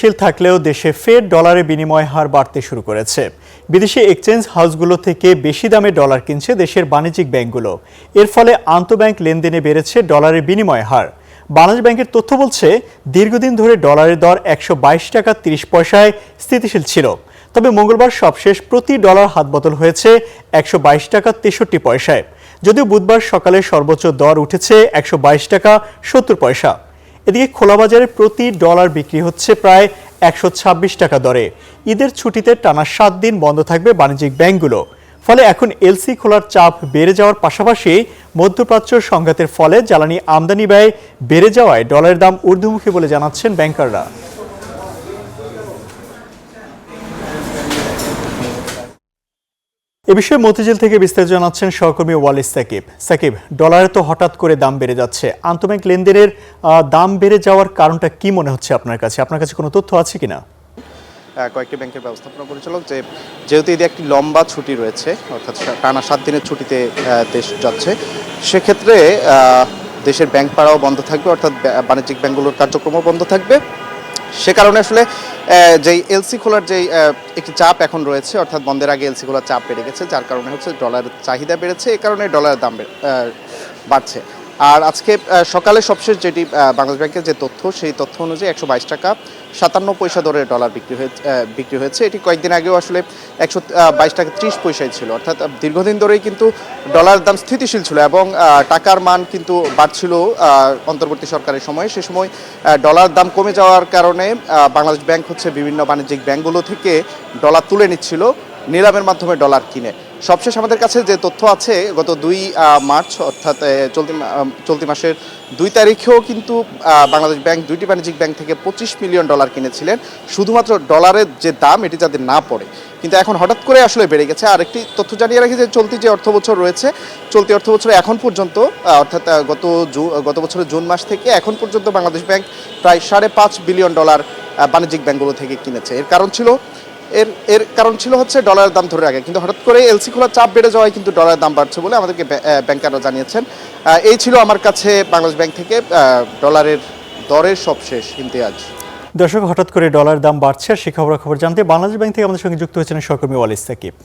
স্থিতিশীল থাকলেও দেশে ফের ডলারের বিনিময় হার বাড়তে শুরু করেছে। বিদেশি এক্সচেঞ্জ হাউসগুলো থেকে বেশি দামে ডলার কিনছে দেশের বাণিজ্যিক ব্যাংকগুলো। এর ফলে আন্তঃব্যাংক লেনদেনে বেড়েছে ডলারের বিনিময় হার। বাংলাদেশ ব্যাংকের তথ্য বলছে, দীর্ঘদিন ধরে ডলারের দর ১২২ টাকা ৩০ পয়সায় স্থিতিশীল ছিল। তবে মঙ্গলবার সবশেষ প্রতি ডলার হাতবদল হয়েছে ১২২ টাকা ৬৩ পয়সায়। যদিও বুধবার সকালে সর্বোচ্চ দর উঠেছে ১২২ টাকা ৭০ পয়সা। এদিকে খোলা বাজারে প্রতি ডলার বিক্রি হচ্ছে প্রায় ১২৬ টাকা দরে। ঈদের ছুটিতে টানা ৭ দিন বন্ধ থাকবে বাণিজ্যিক ব্যাংকগুলো। ফলে এখন এলসি খোলার চাপ বেড়ে যাওয়ার পাশাপাশি মধ্যপ্রাচ্য সংঘাতের ফলে জ্বালানি আমদানি ব্যয় বেড়ে যাওয়ায় ডলারের দাম ঊর্ধ্বমুখী বলে জানাচ্ছেন ব্যাংকাররা। এ বিষয়ে মতিঝিল থেকে বিস্তারিত জানাচ্ছেন সহকর্মী ওয়ালিস সাকিব। সাকিব, ডলারে তো হঠাৎ করে দাম বেড়ে যাচ্ছে, আন্তঃব্যাংক লেনদেনের দাম বেড়ে যাওয়ার কারণটা কি মনে হচ্ছে আপনার কাছে? আপনার কাছে কোনো তথ্য আছে কিনা? কয়েকটি ব্যাংকের ব্যবস্থাপনা পরিচালক যেহেতু এদের একটি লম্বা ছুটি রয়েছে, অর্থাৎ টানা ৭ দিনের ছুটিতে দেশ যাচ্ছে, সেক্ষেত্রে দেশের ব্যাংক পাড়াও বন্ধ থাকবে, অর্থাৎ বাণিজ্যিক ব্যাংকগুলোর কার্যক্রমও বন্ধ থাকবে। সে কারণে আসলে যেই এলসি খোলার যেই একটি চাপ এখন রয়েছে, অর্থাৎ বন্ধের আগে এলসি খোলার চাপ বেড়ে গেছে, যার কারণে হচ্ছে ডলারের চাহিদা বেড়েছে, এই কারণে ডলারের দাম বাড়ছে। আর আজকে সকালে সবশেষ যেটি বাংলাদেশ ব্যাংকের যে তথ্য, সেই তথ্য অনুযায়ী ১২২ টাকা ৫৭ পয়সা দরে ডলার বিক্রি হয়েছে। এটি কয়েকদিন আগেও আসলে ১২২ টাকা ৩০ পয়সায় ছিল, অর্থাৎ দীর্ঘদিন ধরেই কিন্তু ডলারের দাম স্থিতিশীল ছিল এবং টাকার মান কিন্তু বাড়ছিল অন্তর্বর্তী সরকারের সময়। সে সময় ডলার দাম কমে যাওয়ার কারণে বাংলাদেশ ব্যাংক হচ্ছে বিভিন্ন বাণিজ্যিক ব্যাংকগুলো থেকে ডলার তুলে নিচ্ছিল নিলামের মাধ্যমে ডলার কিনে। সবশেষ আমাদের কাছে যে তথ্য আছে, গত ২ মার্চ অর্থাৎ চলতি মাসের ২ তারিখেও কিন্তু বাংলাদেশ ব্যাংক ২টি বাণিজ্যিক ব্যাংক থেকে ২৫ মিলিয়ন ডলার কিনেছিলেন, শুধুমাত্র ডলারের যে দাম এটি যাতে না পড়ে। কিন্তু এখন হঠাৎ করে আসলে বেড়ে গেছে। আর একটি তথ্য জানিয়ে রাখি যে চলতি যে অর্থ বছর রয়েছে, চলতি অর্থ বছরে এখন পর্যন্ত অর্থাৎ গত বছরের জুন মাস থেকে এখন পর্যন্ত বাংলাদেশ ব্যাংক প্রায় ৫.৫ বিলিয়ন ডলার বাণিজ্যিক ব্যাংকগুলো থেকে কিনেছে। এর কারণ ছিল হচ্ছে ডলারের দাম ধরে রাখা, কিন্তু হঠাৎ করে এলসি খোলার চাপ বেড়ে যাওয়ায় কিন্তু ডলারের দাম বাড়ছে বলে আমাদেরকে ব্যাংকাররা জানিয়েছেন। এই ছিল আমার কাছে বাংলাদেশ ব্যাংক থেকে ডলারের দরের সবশেষ ইমতিয়াজ। দর্শক, হঠাৎ করে ডলারের দাম বাড়ছে আর সে খবর জানতে বাংলাদেশ ব্যাংক থেকে আমাদের সঙ্গে যুক্ত হয়েছেন সহকর্মী ওয়ালিস সাকিব।